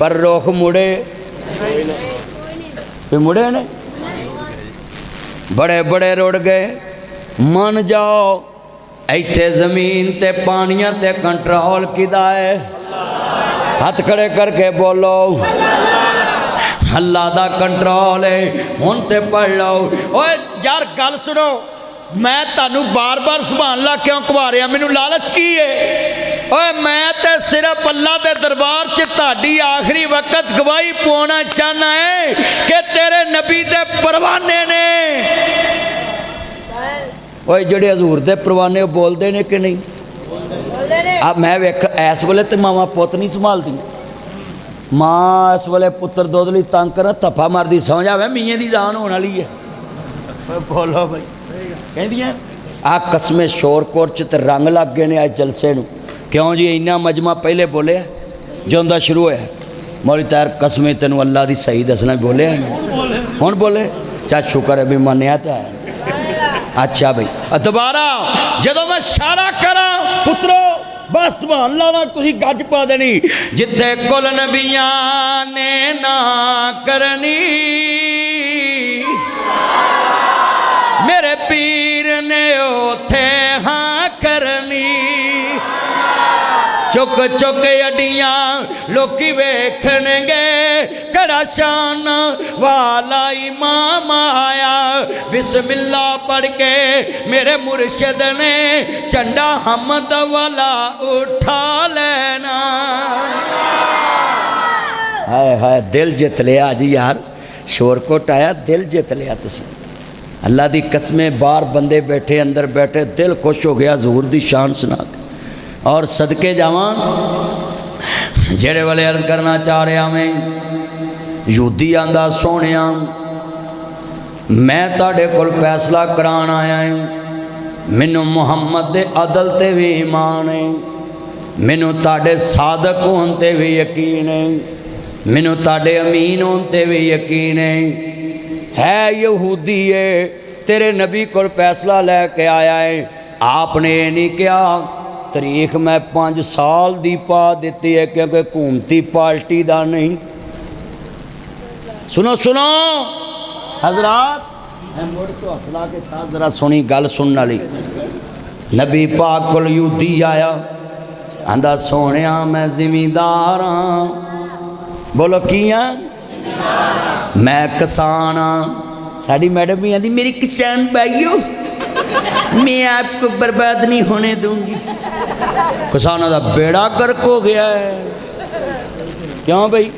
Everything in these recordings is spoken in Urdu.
پر رخ مڑے مڑے نے بڑے بڑے رڑ گئے من جاؤ ایتھے زمین تے پانیاں تے کنٹرول کدا ہے ہاتھ کھڑے کر کے بولو اللہ دا کنٹرول ہے ہن تے پڑھ لو اوے یار گل سنو میں تانوں بار بار سبحان اللہ کیوں کہوا رہا مینوں لالچ کی ہے اوے میں تے صرف اللہ دے دربار چ تہاڈی آخری وقت گواہی پوانا چاہنا ہے کہ تیرے نبی دے پروانے نے اوے جڑے حضور دے پروانے بول دے نے کہ نہیں اب میں ویکھ ایس ویلے تے ماواں پوت نہیں سنبھالدی ماں اس ویلے پتر دودھ لئی تنگ کر تھپا مردی سمجھ آوے میاں دی جان ہونے والی ہے بولو بھائی کہندیاں آ قسمیں شور کوٹ چ تے رنگ لگ گئے نے اج جلسے نو کیوں جی اتنا مجمع پہلے بولے جوندا شروع ہے مولوی طاہر قسمیں تینوں اللہ دی صحیح دسنا بولے ہن بولے چا شکر ہے بھی منیا تے ہے اچھا بھائی دوبارہ جدوں میں اشارہ کراں پترو بس سبحان اللہ نہ تسی گج پا دینی جتھے کل نبیاں نے نہ کرنی میرے پیر نے اوتھے ہاں کرنی چک چک اڈیاں لوکی ویکھن گے کڑا شان والا امام آیا بسم اللہ پڑھ کے میرے مرشد نے چنڈا حمد والا اٹھا لینا ہائے ہائے دل جت لیا جی یار شور کوٹ آیا دل جت لیا تسی اللہ دی قسمیں بار بندے بیٹھے اندر بیٹھے دل خوش ہو گیا حضور دی شان سنا کے اور صدقے جاوان جڑے والے عرض کرنا چاہ رہا میں یہودی آندا سونیاں میں تاڑے کل فیصلہ کران آیا ہوں مینوں محمد دے عدل تے بھی ایمان ہے مینوں تاڑے صادق ہون تے بھی یقین ہے مینوں تاڑے امین ہون تے بھی یقین ہے یہودی ہے تیرے نبی کل فیصلہ لے کے آیا ہے آپ نے نہیں کیا تاریخ میں 5 سال دی پا دیتی ہے کیونکہ حکومتی پارٹی دا نہیں سنو سنو حضرات میں مڑ تو اخلا کے ساتھ ذرا سنی گل سننا لی نبی پاک کل یہودی آیا آندا سونیا میں زمیندار ہاں بولو کیاں میں کسان ہاں ساڑی میڈم بھی آندی میری کسان بھائیو میں آپ کو برباد نہیں ہونے دوں گی کسانہ دا بیڑا گرک ہو گیا ہے کیوں بھئی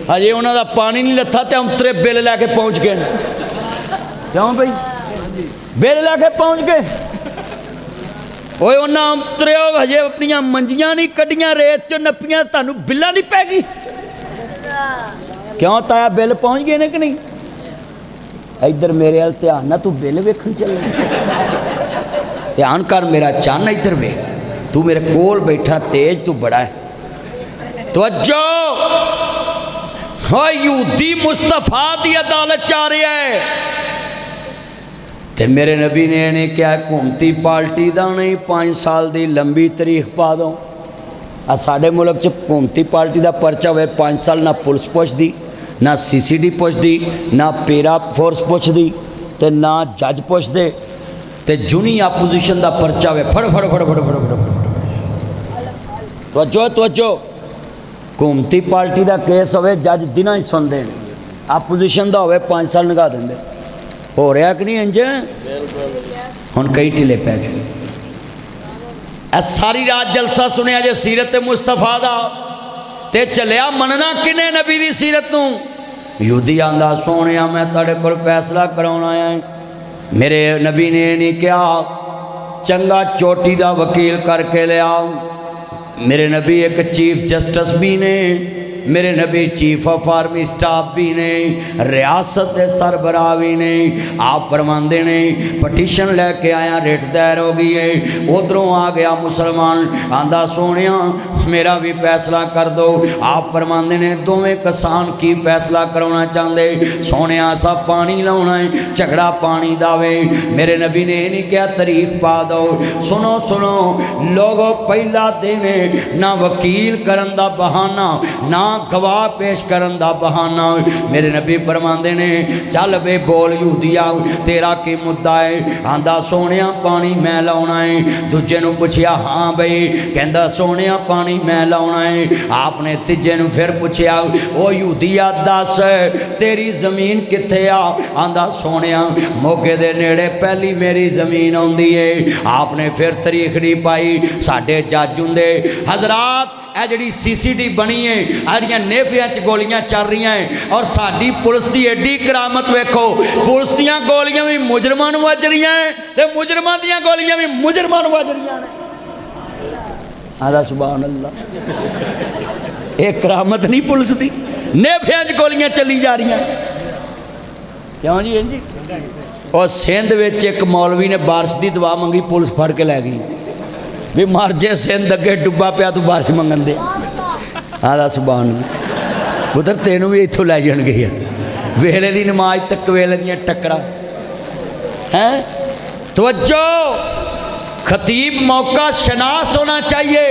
ہجے انہاں دا پانی نہیں لتھا تے امترے بیل لے کے پہنچ گئے کیوں بھئی بیل لے کے پہنچ گئے اوے انہاں امترے ہو ہجے اپنیاں منجیاں نہیں کڈیاں ریت چ نپیاں تانوں بلا نہیں پے گی کیوں تایا بیل پہنچ گئے نے کہ نہیں ادھر میرے ال دھیان نہ تو بیل ویکھن چلے دھیان کر میرا چان ادھر وے تو میرے کول بیٹھا تیج تو بڑا ہے توجہ ہاں یہودی مصطفیٰ دی عدالت چاہ رہا ہے تے میرے نبی نے نہیں کیا حکومتی پارٹی دا نہیں 5 سال دی لمبی تاریخ پا دو ساڑھے ملک چ حکومتی پارٹی دا پرچہ ہوئے 5 سال نہ پولیس پوچھ دی نہ سی سی ڈی پوچھ دی نہ پیرا فورس پوچھ دی تے نہ جج پوچھ دے تے جنی اپوزیشن دا پرچہ ہوئے پھڑ پھڑ پھڑ پھڑ پھڑ پھڑ توجہ توجہ حکومتی پارٹی دا کیس ہوئے جج دنہ ہی سن دیں اپوزیشن دا ہوئے 5 سال نگاہ دیں دے ہو رہا کہ نہیں انجے ہن کئی ٹلے پہ گئے ساری رات جلسہ سنیا جے سیرت مصطفیٰ دا تے چلیا مننا کنے نبی دی سیرت نوں یہودی آندا سونیا میں تاڑے کول فیصلہ کراؤنا آیا میرے نبی نے نہیں کیا چنگا چوٹی دا وکیل کر کے لیا میرے نبی ایک چیف جسٹس بھی نے میرے نبی چیف آف آرمی سٹاف بھی نے ریاست دے سربراہ بھی نے آپ فرماندے نے پٹیشن لے کے آیا ریٹ دائر ہو گئی ہے ادھروں آ گیا مسلمان آندہ سونیا میرا بھی فیصلہ کر دو آپ فرماندے نے دوویں کسان کی فیصلہ کرونا چاہندے سونیا سا پانی لاؤنا ہے جھگڑا پانی داوے میرے نبی نے نہیں کیا تاریخ پا دو سنو سنو لوگوں پہلا دینے نہ وکیل کرن دا بہانہ نہ ہاں گواہ پیش کرن دا بہانہ میرے نبی فرماندے نے چل بے بول یہودیا تیرا کی مدعا ہے آندا سونیا پانی میں لاؤنا ہے دوجے نو پوچھیا ہاں بھئی کہندا سونیا پانی میں لاؤنا ہے آپ نے تیجے نو پھر پوچھیا او یہودیا دس تیری زمین کتھے آ آندا سونیا موگے دے نیڑے پہلی میری زمین ہوندی ہے آپ نے پھر تاریخ نہیں پائی ساڈے جج ہوندے حضرات اے جڑی سی سی ٹی بنی ہے اڑیاں نیفیاں چ گولیاں چل رہی ہیں اور ساڈی پولیس دی ایڈی کرامت ویکھو پولیس دیاں گولیاں بھی مجرماں نوں وج رہی ہیں تے مجرماں دیاں گولیاں بھی مجرماں نوں وج رہی ہیں آلا سبحان اللہ ایک کرامت نہیں پولیس دی نیفیاں چ گولیاں چلی جا رہی ہیں کیوں جی اور سندھ وچ ایک مولوی نے بارش دی دعا منگی پولیس پھڑ کے لے گئی بھی مر جے سندھ اگے ڈبا پیا تو بارش منگن دے آدھا سبحان اللہ ادھر تینوں بھی اتوں لے جان گئی ویلے دی نماز تک ویلے دیاں ٹکرا ہیں توجہ خطیب موقع شناس ہونا چاہیے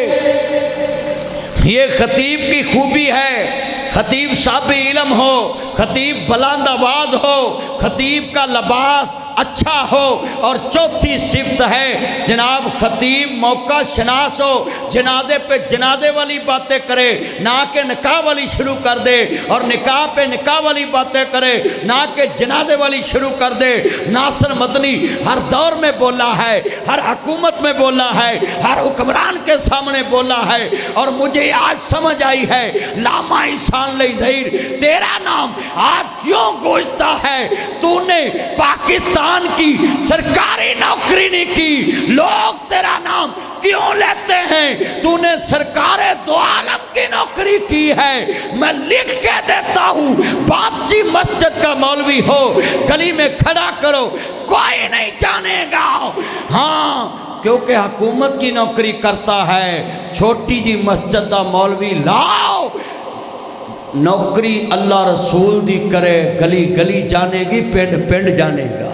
یہ خطیب کی خوبی ہے خطیب صاحب علم ہو خطیب بلند آواز ہو خطیب کا لباس اچھا ہو اور چوتھی صفت ہے جناب خطیب موقع شناس ہو جنازے پہ جنازے والی باتیں کرے نہ کہ نکاح والی شروع کر دے اور نکاح پہ نکاح والی باتیں کرے نہ کہ جنازے والی شروع کر دے ناصر مدنی ہر دور میں بولا ہے ہر حکومت میں بولا ہے ہر حکمران کے سامنے بولا ہے اور مجھے آج سمجھ آئی ہے لاما احسان علی ظہیر تیرا نام آج کیوں گونجتا ہے تو نے پاکستان کی سرکاری نوکری نہیں کی لوگ تیرا نام کیوں لیتے ہیں تو نے سرکار دو عالم کی نوکری کی ہے میں لکھ کے دیتا ہوں باپسی مسجد کا مولوی ہو گلی میں کھڑا کرو کوئی نہیں جانے گا ہاں کیونکہ حکومت کی نوکری کرتا ہے چھوٹی جی مسجد دا مولوی لاؤ نوکری اللہ رسول دی کرے گلی گلی جانے گی پنڈ پنڈ جانے گا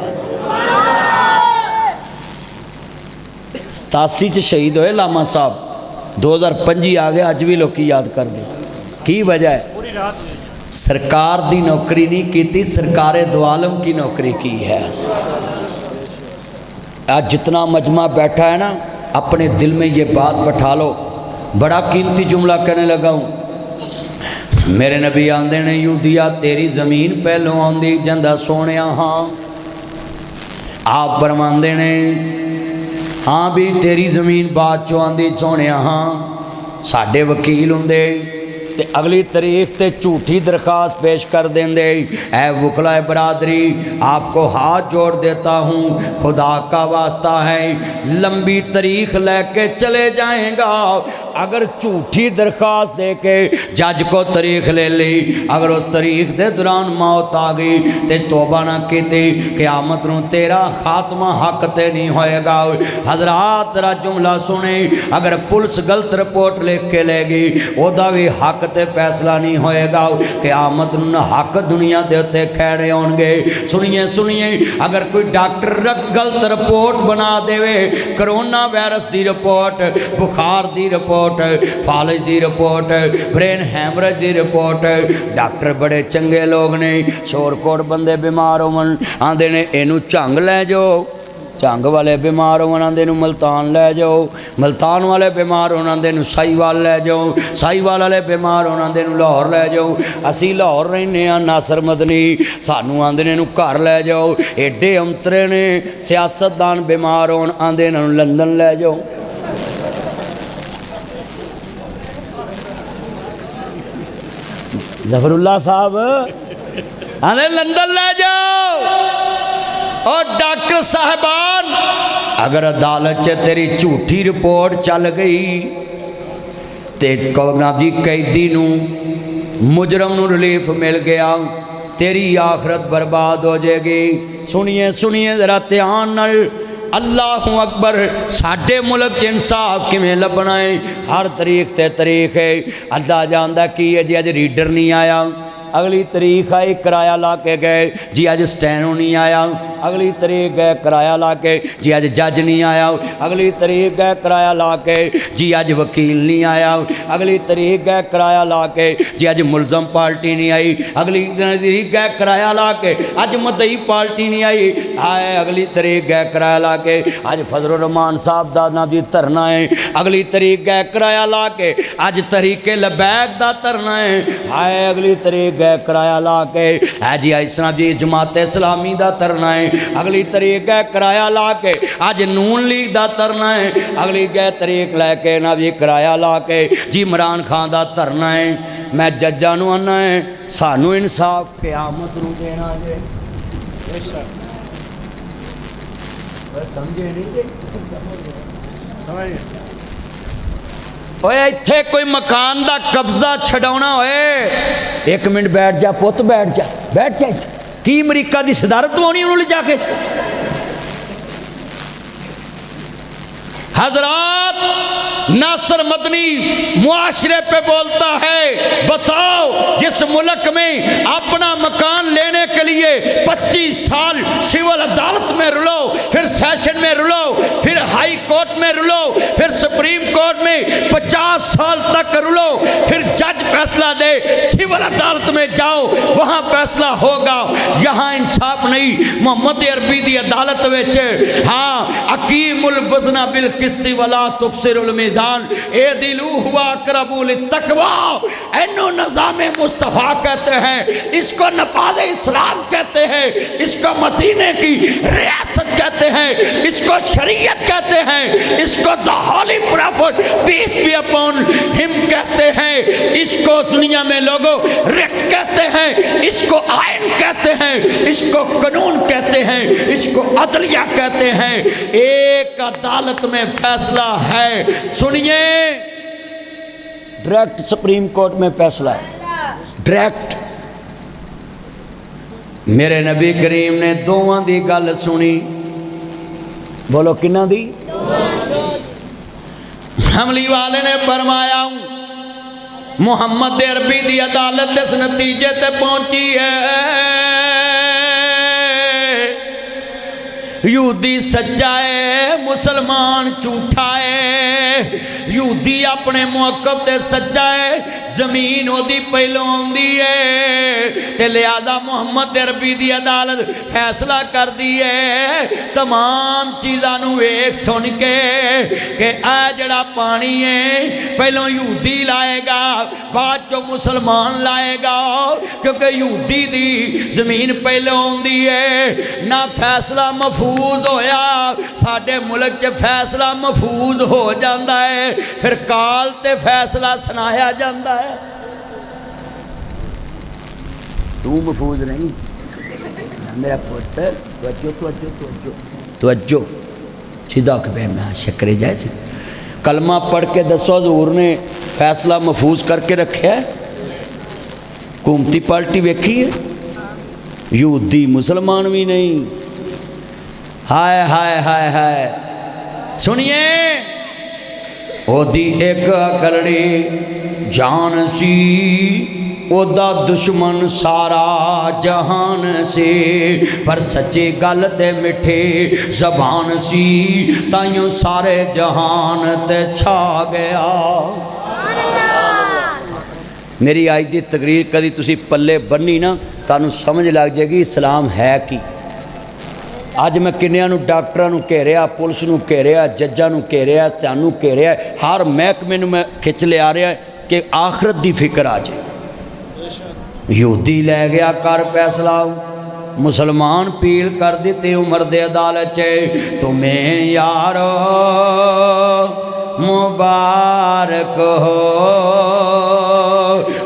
87 چ شہید ہوئے لاما صاحب 2025 آ گئے اج بھی لوگ یاد کر دیں کی وجہ ہے سرکار دی نوکری نہیں کی تھی سرکار دو عالم کی نوکری کی ہے آج جتنا مجمع بیٹھا ہے نا اپنے دل میں یہ بات بٹھا لو بڑا قیمتی جملہ کہنے لگا ہوں میرے نبی آندے نے یوں دیا تیری زمین پہلو آندی جندہ سونیا ہاں آپ فرماندے نے ہاں بھی تیری زمین بعد چو آندی سونیا ہاں ساڑھے وکیل ہوندے تے اگلی تاریخ تے جھوٹی درخواست پیش کر دیں دے اے وکلا برادری آپ کو ہاتھ جوڑ دیتا ہوں خدا کا واسطہ ہے لمبی تاریخ لے کے چلے جائیں گا اگر جھوٹی درخواست دے کے جج کو تاریخ لے لی اگر اس تاریخ دے دوران موت آ گئی تے توبہ نہ کیتی قیامت نو تیرا خاتمہ حق تے نہیں ہوئے گا حضرات ذرا جملہ سنیں اگر پولیس غلط رپورٹ لکھ کے لے گی او دا بھی حق تے فیصلہ نہیں ہوئے گا قیامت نو حق دنیا دے تے کھڑے ہون گے سنیے سنیے اگر کوئی ڈاکٹر غلط رپورٹ بنا دے کرونا وائرس دی رپورٹ بخار دی رپورٹ فالج دی رپورٹ برین ہیمرج دی رپورٹ ڈاکٹر بڑے چنگے لوگ نے شور کوٹ بندے بیمار ہون آندے نے اینو جھنگ لے جو جھنگ والے بیمار ہونا دے نو ملتان لے جاؤ ملتان والے بیمار ہونا دے نو سائیوال لے جاؤ سائیوال والے بیمار ہونا دے نو لاہور لے جاؤ اسی لاہور رہنے ہیں ناصر مدنی سانو آندے نو گھر لے جاؤ ایڈے امترے نے سیاستدان بیمار ہون آندے نو لندن لے جاؤ ظفر اللہ صاحب آندے لندن لے جاؤ اور ڈاکٹر صاحبان اگر عدالت سے تیری جھوٹی رپورٹ چل گئی تے جناب جی قیدی نو مجرم نو ریلیف مل گیا تیری آخرت برباد ہو جائے گی سنیے سنیے ذرا دھیان نال اللہ اکبر ساڈے ملک چ انصاف کیویں لبنا ہے ہر تاریخ تے تاریخ ہے اللہ جاندا کی ہے جی اج ریڈر نہیں آیا اگلی تاریخ آئی کرایہ لا کے گئے جی اج سٹینو نہیں آیا، اگلی تاریخ گئے کرایہ لا کے جی اج جج نہیں آیا، اگلی تاریخ گئے کرایہ لا کے جی اج وکیل نہیں آیا، اگلی تاریخ گئے کرایہ لا کے جی اج ملزم پارٹی نہیں آئی، اگلی تاریخ گئے کرایہ لا کے اج مدعی پارٹی نہیں آئی، آئے اگلی تاریخ گئے کرایہ لا کے اج فضل الرحمان صاحب دا نا دی دھرنا ہے، اگلی تاریخ گئے کرایہ لا کے اج تحریک لبیک دا دھرنا ہے، آئے اگلی تاریخ گئے کرایہ لا کے جی اسنا جی جماعت اسلامی دا دھرنا ہے، اگلی تاریخ گئے کرایہ لا کے اج نون لیگ دا دھرنا ہے، اگلی گئے تاریخ لے کے نا جی کرایہ لا کے جی عمران خان دا دھرنا ہے۔ میں ججاں نوں آنا ہے سانو انصاف قیامت نوں دینا جے، سمجھے نہیں جی اوے ایتھے کوئی مکان دا قبضہ چھڈاونا ہوئے، ایک منٹ بیٹھ جا پت، بیٹھ جا بیٹھ جا، کی امریکہ دی صدارت ہونی انہوں لے جا کے؟ حضرات ناصر مدنی معاشرے پہ بولتا ہے، بتاؤ جس ملک میں اپنا مکان لینے کے لیے 25 سال سول عدالت میں رلو، پھر سیشن میں رلو، پھر ہائی کورٹ میں رلو، پھر سپریم کورٹ میں 50 سال تک رلو، پھر جج فیصلہ دے، سول عدالت میں جاؤ وہاں فیصلہ ہوگا، یہاں انصاف نہیں۔ محمد عربی دی عدالت وچ ہاں اقیم الوزن بالقسط ولا تکسر المیزان اعدلوا هو اقرب للتقوی، اینو نظام مصطفیٰ کہتے ہیں، اس کو نفاذ اسلام کہتے ہیں، اس کو مدینے کی ریاست کہتے ہیں، اس کو شریعت کہتے ہیں، اس کو the holy prophet peace be upon him کہتے ہیں، اس کو دنیا میں لوگوں ریکٹ کہتے ہیں، اس کو آئین کہتے ہیں، اس کو قانون کہتے ہیں، اس کو عدلیہ کہتے ہیں۔ ایک عدالت میں فیصلہ ہے، سنیے ڈائریکٹ سپریم کورٹ میں فیصلہ ہے، ڈائریکٹ۔ میرے نبی کریم نے دوواں دی گل سنی، بولو کنہ دی؟ حملی والے نے فرمایا محمد عربی دی عدالت اس نتیجے تے پہنچی ہے یہودی سچا ہے مسلمان جھوٹا ہے، یہودی اپنے موقف تے سچا ہے، زمین او دی پہلو آندی ہے، تے لہذا محمد عربی دی عدالت فیصلہ کر دی ہے تمام چیزاں نو ایک سن کے کہ اے جڑا پانی ہے پہلو یہودی لائے گا بعد جو مسلمان لائے گا، کیونکہ یہودی دی زمین پہلو آندی ہے۔ نہ فیصلہ مفہوم ہویا، ساڑھے ملک چے فیصلہ محفوظ ہو جاندہ ہے، پھر کال تے فیصلہ سنایا جاندہ ہے۔ تو محفوظ نہیں میرا پوتر، توجہ سیدھا کبھی میں شکرے جائے سے کلمہ پڑھ کے دسو حضور نے فیصلہ محفوظ کر کے رکھے ہے۔ حکومتی پارٹی ویکھی ہے، یہودی مسلمان بھی نہیں، ہائے ہائے ہائے ہائے سنیے او دی ایک گلڑی جان سی او دا دشمن سارا جہان سے، پر سچے گل تے مٹھے زبان سی تائیوں سارے جہان تے چھا گیا۔ میری آج دی تقریر کدی تسی پلے بنی نا تانوں سمجھ لگ جائے گی اسلام ہے کی۔ آج میں کنیاں نو ڈاکٹراں نو کہہ رہا، پولیس نو کہہ رہا، ججاں نو کہہ رہا، تانوں کہہ رہا، ہر محکمے نو میں کھچ لے آ رہا ہے کہ آخرت دی فکر آ جائے۔ یہودی لے گیا کر فیصلہ، مسلمان پیل کر دیتے عمر دے عدالت چے، تمہیں یارو مبارک ہو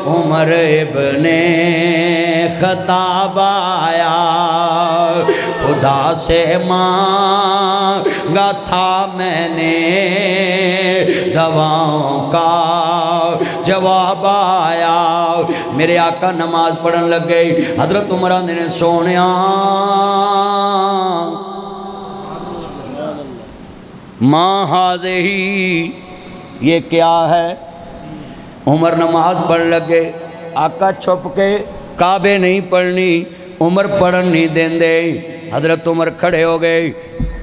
عمر ابن خطاب آیا، خدا سے مانگا تھا میں نے دعاؤں کا جواب آیا۔ میرے آقا نماز پڑھن لگ گئی، حضرت عمر نے سونیا ماں حاضر ہی یہ کیا ہے؟ عمر نماز پڑھ لگے، آقا چھپ کے کعبے نہیں پڑھنی، عمر پڑھن نہیں دیندے۔ حضرت عمر کھڑے ہو گئے،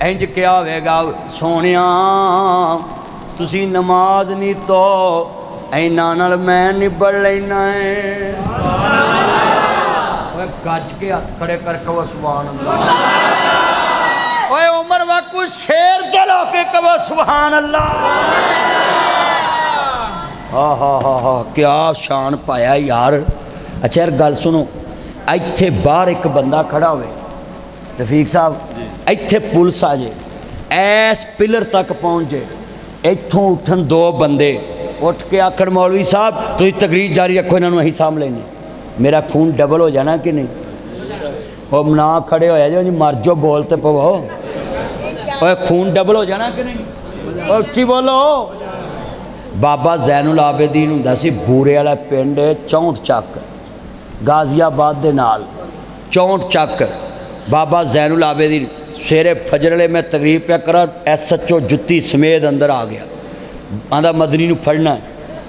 انج کیا ہوئے گا سونیاں تسی نماز نہیں تو اینا نال میں نبڑ لینا ہے۔ گج کے ہاتھ کھڑے کر کے وہ سبحان اللہ۔ اوے عمر واقعی شیر دل ہو کے کہو سبحان اللہ۔ ہاں ہاں ہاں ہاں کیا شان پایا یار۔ اچھا یار گل سنو، ایتھے باہر ایک بندہ کھڑا ہوئے رفیق صاحب، ایتھے پولیس آ جائے، ایس پلر تک پہنچ جائے، ایتھوں اٹھن دو بندے اٹھ کے آخر مولوی صاحب تھی تقریر جاری رکھو، انہوں نے اہی سام لینے، میرا خون ڈبل ہو جانا کہ نہیں؟ وہ نہ کھڑے ہویا جو مر جو بولتے پو، وہ خون ڈبل ہو جانا کہ نہیں؟ اور اچھی بولو۔ بابا زین العابدین ہوندا سی بورے والا پنڈ 64 چک غازی آباد دے نال، 64 چک بابا زین العابدین سویرے فجرلے میں تقریر پہ کرا، ایس ایچ او جتی سمیت اندر آ گیا، آندھا مدنی نو پھڑنا ہے،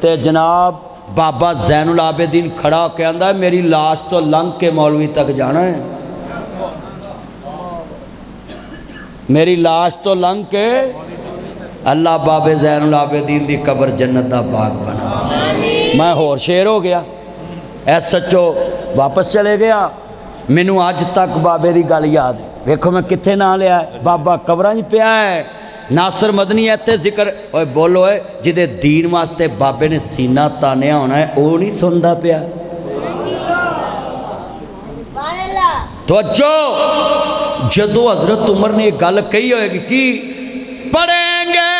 تے جناب بابا زین العابدین کھڑا ہو کے آندھا میری لاش تو لنگ کے مولوی تک جانا ہے، میری لاش تو لنگ کے۔ اللہ بابے زین العابدین دی قبر جنت دا باغ بنا۔ میں ہور شیر ہو گیا، ایس ایچ او واپس چلے گیا، مینوں اج تک بابے دی گل یاد ہے۔ ویکھو میں کتنے نہ لیا ہے، بابا قبراں پیا ہے۔ ناصر مدنی ایتھے ذکر اوے بولو اے جدے دین واسطے بابے نے سینہ تانیا ہونا ہے او نہیں سندا پیا۔ توجہ، جدو حضرت عمر نے ایک گل کہی ہوئے گی کہ پڑھیں گے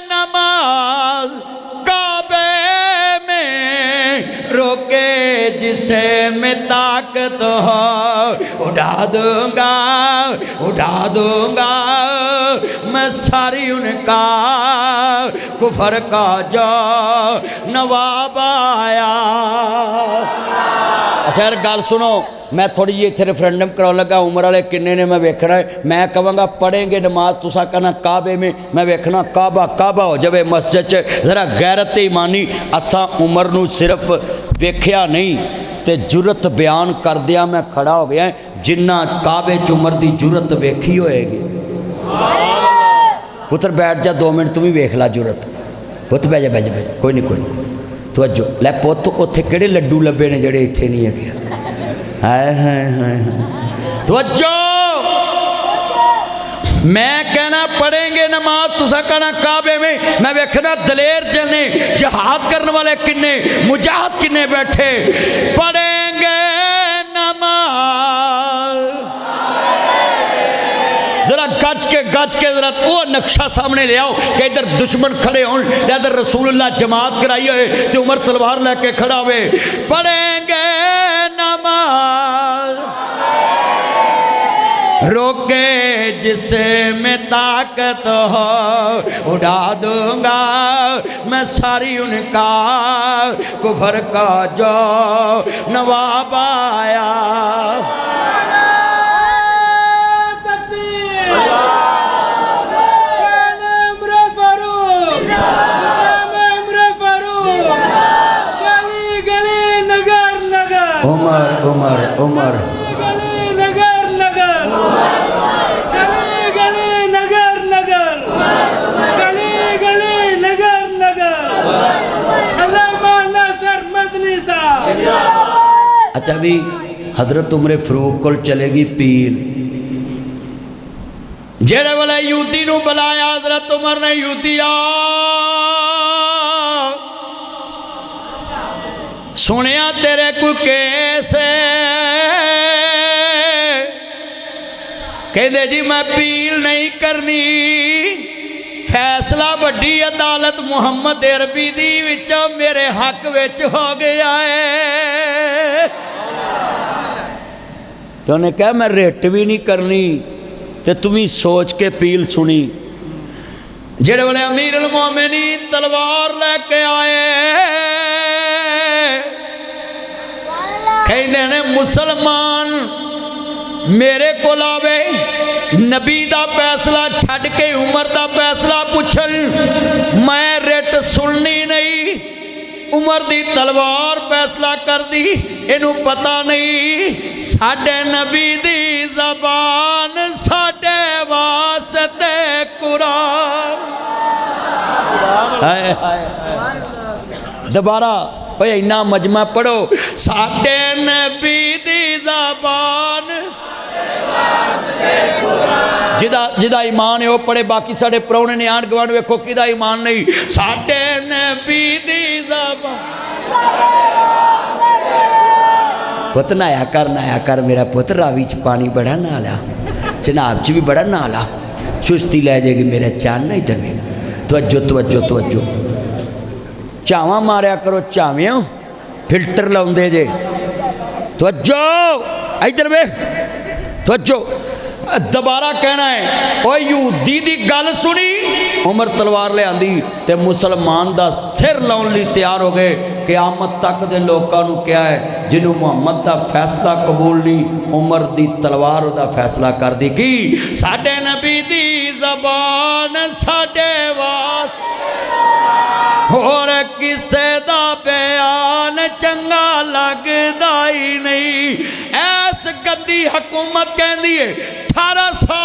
نماز کعبے میں روکے جسے میں طاقت ہو، اڑا دوں گا میں ساری ان کا کفر کا جو نواب آیا۔ اچھا یار گل سنو، میں تھوڑی یہ اتنے ریفرینڈم کراؤ لگا عمر والے کنے نے میں ویکھنا ہے، میں کہوں گا پڑھیں گے نماز تسا کہنا کعبے میں، میں ویکھنا کعبہ ہو جائے مسجد چ۔ ذرا غیرت ایمانی اساں عمر نو صرف ویکھیا نہیں تے جرت بیان کر دیا میں کھڑا ہو گیا ہے، جنہ کعبے چ عمر دی جرت ویکھی ہوئے گی۔ پتر بیٹھ جا 2 منٹ تم ہی ویکھ لا جرت، پت بہ جا کوئی نہیں توجہ لے پت اتنے کہڑے لڈو لبے نے جڑے اتنے نہیں ہے۔ توجہ، میں کہنا پڑھیں گے نماز تسا کہنا کعبے میں ویکھنا دلیر جنے جہاد کرنے والے کنے مجاہد کنے بیٹھے، پڑھیں گے نماز ذرا گج کے ذرا وہ نقشہ سامنے لے آؤ کہ ادھر دشمن کھڑے ہوں تے ادھر رسول اللہ جماعت کرائی ہوئے تے عمر تلوار لے کے کھڑا ہوئے، پڑھیں گے نماز روکے جسے میں طاقت ہو، اڑا دوں گا میں ساری ان کا کفر کا جو نواب آیا۔ عمر اچھا بھی حضرت عمر فاروق کول چلے گی پیر، جڑے والے یوتی نو بلایا حضرت عمر نے، یوتیا سنیا تیرے کو کیسے، کہندے جی میں پیل نہیں کرنی، فیصلہ بڑی عدالت محمد عربی دی وچوں میرے حق وچ ہو گیا ہے۔ تو انہیں کہا میں ریٹ بھی نہیں کرنی تے تمہیں سوچ کے پیل سنی۔ جڑے والے امیر المومنین تلوار لے کے آئے، کہندے نے مسلمان میرے کو لاوے، نبی دا فیصلہ چھڑ کے عمر دا فیصلہ پوچھن، میں ریٹ سننی نہیں، عمر دی تلوار فیصلہ کر دی، اینو پتہ نہیں ساڈے نبی دی زبان ساڈے واسطے قرآن۔ ہائے ہائے دوبارہ اوے اینا مجمع پڑھو، ساڈے نبی دی زبان جدا ایمان ہے وہ پڑھے، باقی ساڑے پرونے نے آنڈ گوانڈ ویکھو کدا ایمان نہیں، ساڑے نبی دی زبان۔ پت نایا کر میرا پت، راوی چ پانی بڑا نالا، جناب چ بھی بڑا نالا، چستی لے جائے گی میرا چان نہ ادھر میں۔ توجہ چاواں ماریا کرو، چاویاں فلٹر لاؤں دے جے، توجہ ادھر میں، توجہ دوبارہ کہنا ہے اوہ یہودی دی گل سنی، عمر تلوار لے آندی تے مسلمان دا سر لاؤن لی تیار ہو گئے۔ قیامت تک دے لوکاں نو کیا ہے، جنہوں محمد دا فیصلہ قبول نہیں، عمر دی تلوار دا فیصلہ کر دی کی ساڈے نبی دی زبان ساڈے واسطے، اور کسے دا بیان چنگا لگدا ہی نہیں۔ ایس گندی حکومت کہندی ہے 18 سال